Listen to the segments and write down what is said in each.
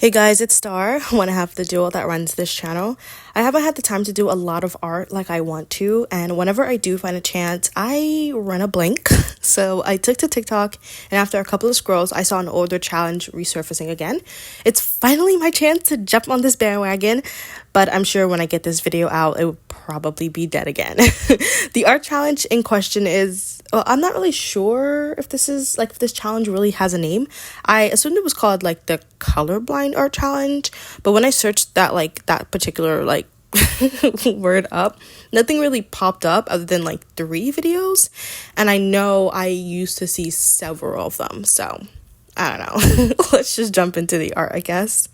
Hey guys, it's Star, one half the duo that runs this channel. I haven't had the time to do a lot of art like I want to, and whenever I do find a chance, I run a blank. So I took to TikTok, and after a couple of scrolls, I saw an older challenge resurfacing again. It's finally my chance to jump on this bandwagon, but I'm sure when I get this video out, it will probably be dead again. The art challenge in question is, well, I'm not really sure if if this challenge really has a name. I assumed it was called like the Colorblind art challenge, but when I searched that particular word up, nothing really popped up other than like 3 videos, and I know I used to see several of them, so I don't know. Let's just jump into the art, I guess.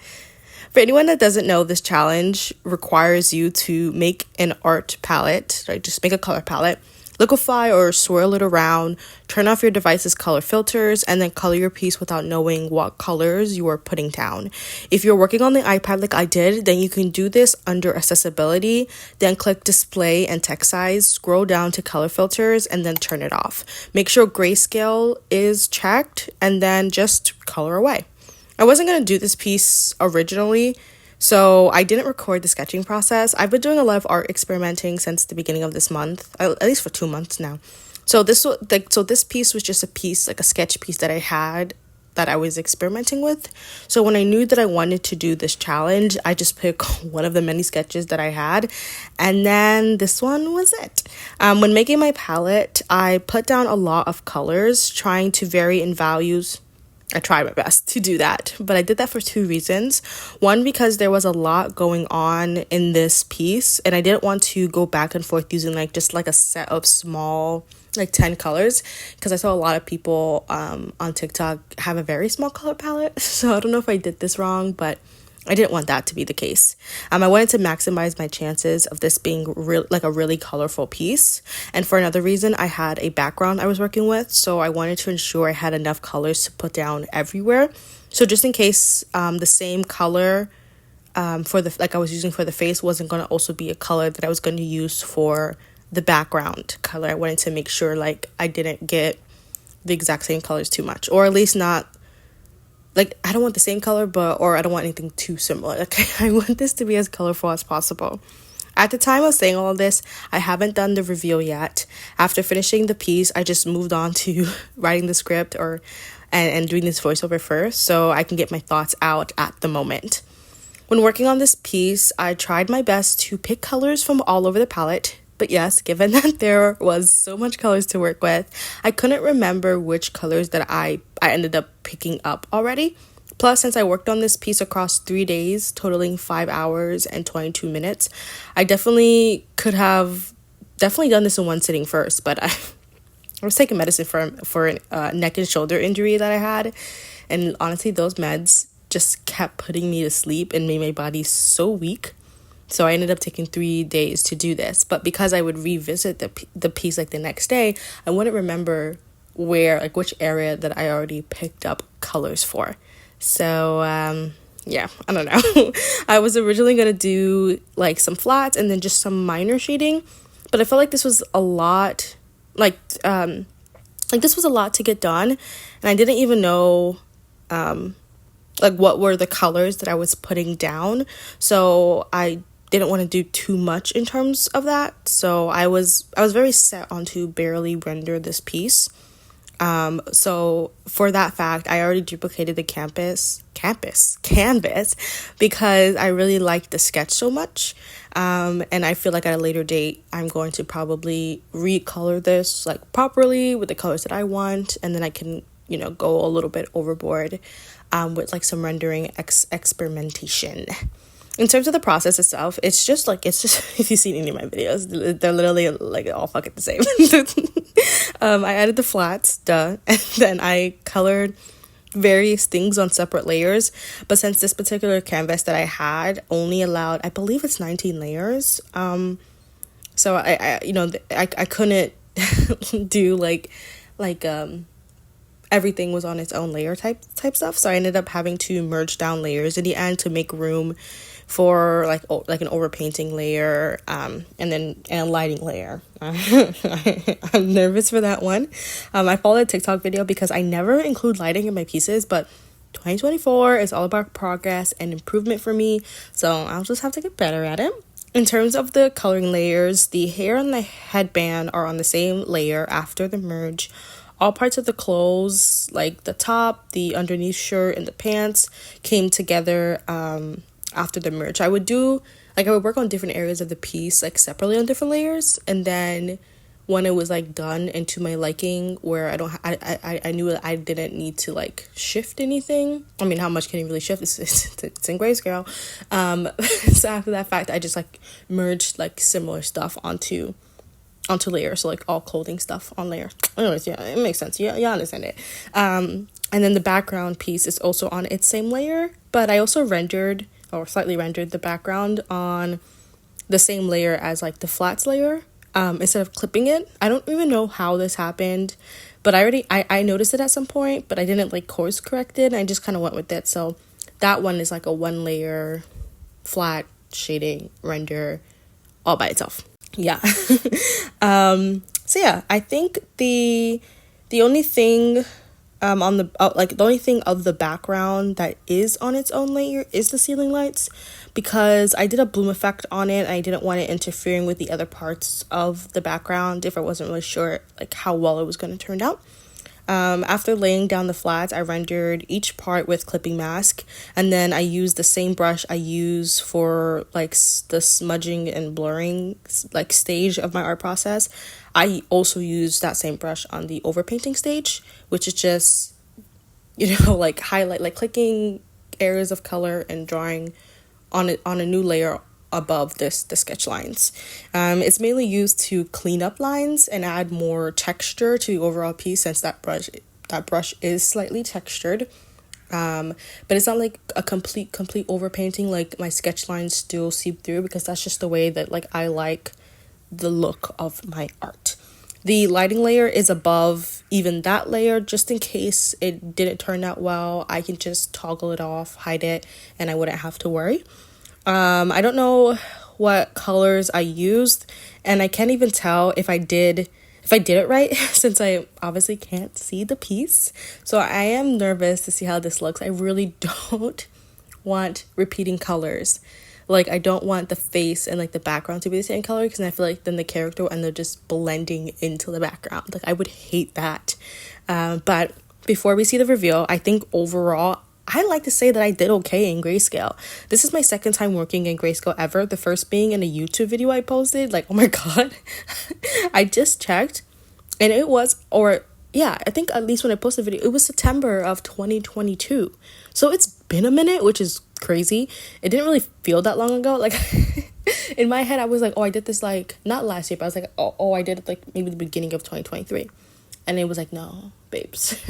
For anyone that doesn't know, this challenge requires you to make an art palette, right? Just make a color palette, liquefy or swirl it around, turn off your device's color filters, and then color your piece without knowing what colors you are putting down. If you're working on the iPad like I did, then you can do this under accessibility, then click display and text size, scroll down to color filters, and then turn it off. Make sure grayscale is checked, and then just color away. I wasn't going to do this piece originally, so I didn't record the sketching process. I've been doing a lot of art experimenting since the beginning of this month, at least for 2 months now. So this piece was just a piece, like a sketch piece that I had that I was experimenting with. So when I knew that I wanted to do this challenge, I just picked one of the many sketches that I had, and then this one was it. When making my palette, I put down a lot of colors, trying to vary in values. I tried my best to do that, but I did that for 2 reasons. One, because there was a lot going on in this piece, and I didn't want to go back and forth using just a set of small 10 colors, because I saw a lot of people on TikTok have a very small color palette. So I don't know if I did this wrong, but I didn't want that to be the case. I wanted to maximize my chances of this being a really colorful piece. And for another reason, I had a background I was working with, so I wanted to ensure I had enough colors to put down everywhere. So just in case the same color for I was using for the face wasn't going to also be a color that I was going to use for the background color, I wanted to make sure I didn't get the exact same colors too much, or at least not. I don't want the same color, or I don't want anything too similar. I want this to be as colorful as possible. At the time of saying all of this, I haven't done the reveal yet. After finishing the piece, I just moved on to writing the script and doing this voiceover first, so I can get my thoughts out at the moment. When working on this piece, I tried my best to pick colors from all over the palette. But yes, given that there was so much colors to work with, I couldn't remember which colors that I ended up picking up already. Plus, since I worked on this piece across 3 days, totaling 5 hours and 22 minutes, I definitely could have done this in one sitting first, but I was taking medicine for a neck and shoulder injury that I had, and honestly, those meds just kept putting me to sleep and made my body so weak. So I ended up taking 3 days to do this. But because I would revisit the piece the next day, I wouldn't remember which area that I already picked up colors for. So yeah, I don't know. I was originally going to do some flats and then just some minor shading, but I felt like this was a lot this was a lot to get done, and I didn't even know what were the colors that I was putting down. So I didn't want to do too much in terms of that, so I was very set on to barely render this piece. So for that fact, I already duplicated the canvas because I really liked the sketch so much, and I feel like at a later date I'm going to probably recolor this properly with the colors that I want, and then I can go a little bit overboard with some rendering experimentation. In terms of the process itself, it's just if you've seen any of my videos, they're literally all fucking the same. I added the flats, and then I colored various things on separate layers. But since this particular canvas that I had only allowed, I believe it's 19 layers, so I couldn't do everything was on its own layer type stuff. So I ended up having to merge down layers in the end to make room for an overpainting layer, and a lighting layer. I'm nervous for that one. I followed a TikTok video because I never include lighting in my pieces, but 2024 is all about progress and improvement for me, so I'll just have to get better at it. In terms of the coloring layers, the hair and the headband are on the same layer after the merge. All parts of the clothes, like the top, the underneath shirt, and the pants, came together after the merge. I would work on different areas of the piece, like separately on different layers, and then when it was like done into my liking, where I knew that I didn't need to like shift anything. I mean, how much can you really shift? It's in grayscale. So after that fact, I just like merged like similar stuff onto layers, so like all clothing stuff on layer. Anyways, yeah, it makes sense. Yeah, you understand it. And then the background piece is also on its same layer, but I also slightly rendered the background on the same layer as like the flats layer. Instead of clipping it. I don't even know how this happened, but I noticed it at some point, but I didn't like course correct it. I just kind of went with it. So that one is like a 1 layer flat shading render all by itself. Yeah. So yeah, I think the only thing the only thing of the background that is on its own layer is the ceiling lights, because I did a bloom effect on it and I didn't want it interfering with the other parts of the background if I wasn't really sure like how well it was going to turn out. After laying down the flats, I rendered each part with clipping mask, and then I used the same brush I use for like the smudging and blurring like stage of my art process. I also used that same brush on the overpainting stage, which is just, like highlight, like clicking areas of color and drawing on a new layer above the sketch lines. It's mainly used to clean up lines and add more texture to the overall piece, since that brush is slightly textured. But it's not like a complete overpainting, like my sketch lines still seep through, because that's just the way that like I like the look of my art. The lighting layer is above even that layer, just in case it didn't turn out well. I can just toggle it off, hide it, and I wouldn't have to worry. I don't know what colors I used, and I can't even tell if I did it right since I obviously can't see the piece. So I am nervous to see how this looks. I really don't want repeating colors. Like, I don't want the face and like the background to be the same color, because I feel like then the character will end up just blending into the background. Like, I would hate that. But before we see the reveal, I think overall I like to say that I did okay in grayscale. This is my second time working in grayscale ever. The first being in a YouTube video I posted. Like, oh my god. I just checked, and I think at least when I posted the video, it was September of 2022. So it's been a minute, which is crazy. It didn't really feel that long ago. Like, in my head, I was like, oh, I did this like, not last year, but I was like, oh, I did it like maybe the beginning of 2023. And it was like, no, babes.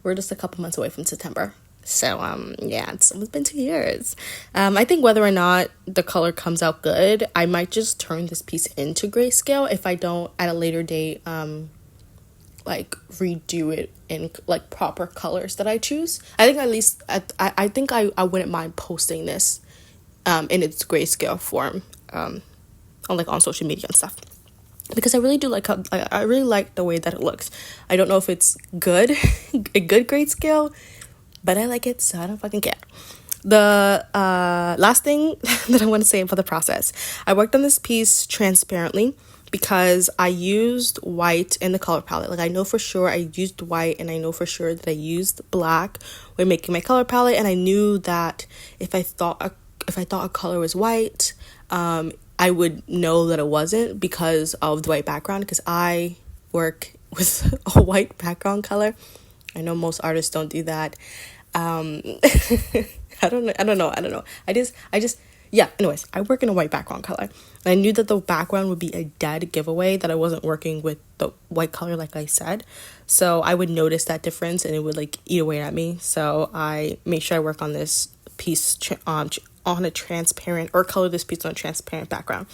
We're just a couple months away from September. So, yeah, it's almost been 2 years. I think whether or not the color comes out good, I might just turn this piece into grayscale if I don't, at a later date, like, redo it in, like, proper colors that I choose. I think at least, I think I wouldn't mind posting this, in its grayscale form, on social media and stuff. Because I really do like I really like the way that it looks. I don't know if it's good, a good grayscale, but I like it, so I don't fucking care. The last thing that I want to say about the process, I worked on this piece transparently because I used white in the color palette. Like, I know for sure I used white, and I know for sure that I used black when making my color palette, and I knew that if I thought a color was white, I would know that it wasn't because of the white background, because I work with a white background color. I know most artists don't do that. I don't know. Anyways, I work in a white background color. And I knew that the background would be a dead giveaway that I wasn't working with the white color, like I said. So I would notice that difference, and it would like eat away at me. So I made sure I work on this piece on a transparent, or color this piece on a transparent background.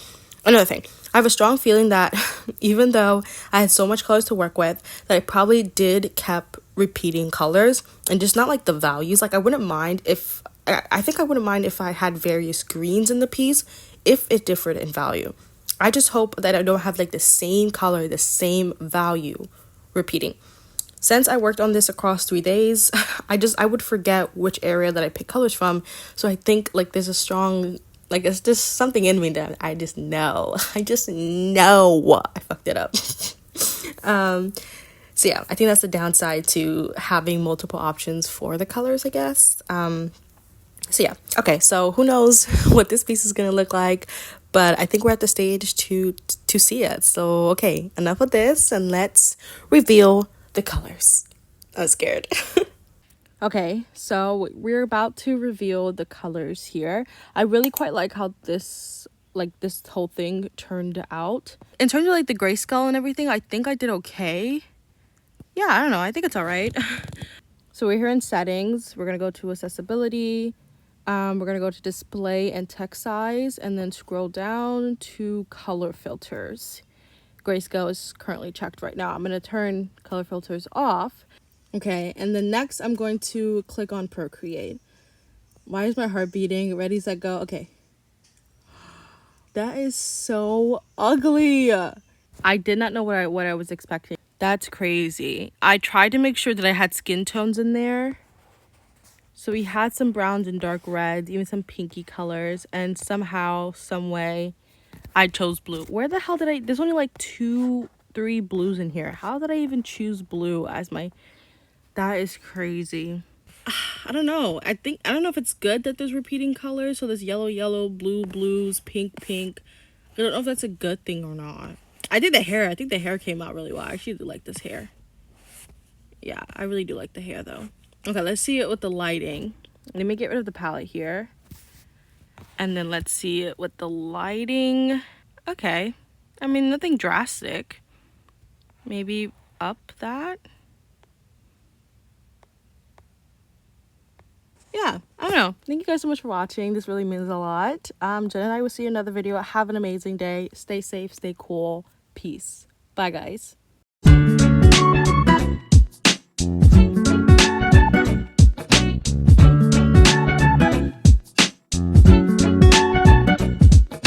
Another thing, I have a strong feeling that even though I had so much colors to work with, that I probably did kept repeating colors, and just not like the values. Like, I wouldn't mind if I had various greens in the piece if it differed in value. I just hope that I don't have like the same color, the same value repeating. Since I worked on this across 3 days, I would forget which area that I pick colors from. So I think like there's a strong, like it's just something in me that I just know. I just know I fucked it up. So yeah, I think that's the downside to having multiple options for the colors, I guess. So yeah, okay, so who knows what this piece is gonna look like, but I think we're at the stage to see it. So okay, enough of this, and let's reveal the colors. I'm scared. Okay, so we're about to reveal the colors here. I really quite like how this whole thing turned out. In terms of like the grayscale and everything, I think I did okay. Yeah, I don't know, I think it's all right. So we're here in settings. We're gonna go to accessibility. We're gonna go to display and text size, and then scroll down to color filters. Grayscale is currently checked right now. I'm gonna turn color filters off. Okay, and then next I'm going to click on Procreate. Why is my heart beating? Ready, set, go. Okay. That is so ugly. I did not know what I was expecting. That's crazy. I tried to make sure that I had skin tones in there. So we had some browns and dark reds, even some pinky colors, and somehow, some way, I chose blue. Where the hell did I... There's only like 2, 3 blues in here. How did I even choose blue as my... That is crazy. I don't know. I don't know if it's good that there's repeating colors. So there's yellow, yellow, blue, blues, pink, pink. I don't know if that's a good thing or not. I think the hair came out really well. I actually do like this hair. Yeah, I really do like the hair though. Okay, let's see it with the lighting. Let me get rid of the palette here. And then let's see it with the lighting. Okay. I mean, nothing drastic. Maybe up that. Yeah, I don't know. Thank you guys so much for watching. This really means a lot. Jen and I will see you in another video. Have an amazing day. Stay safe, stay cool. Peace. Bye, guys.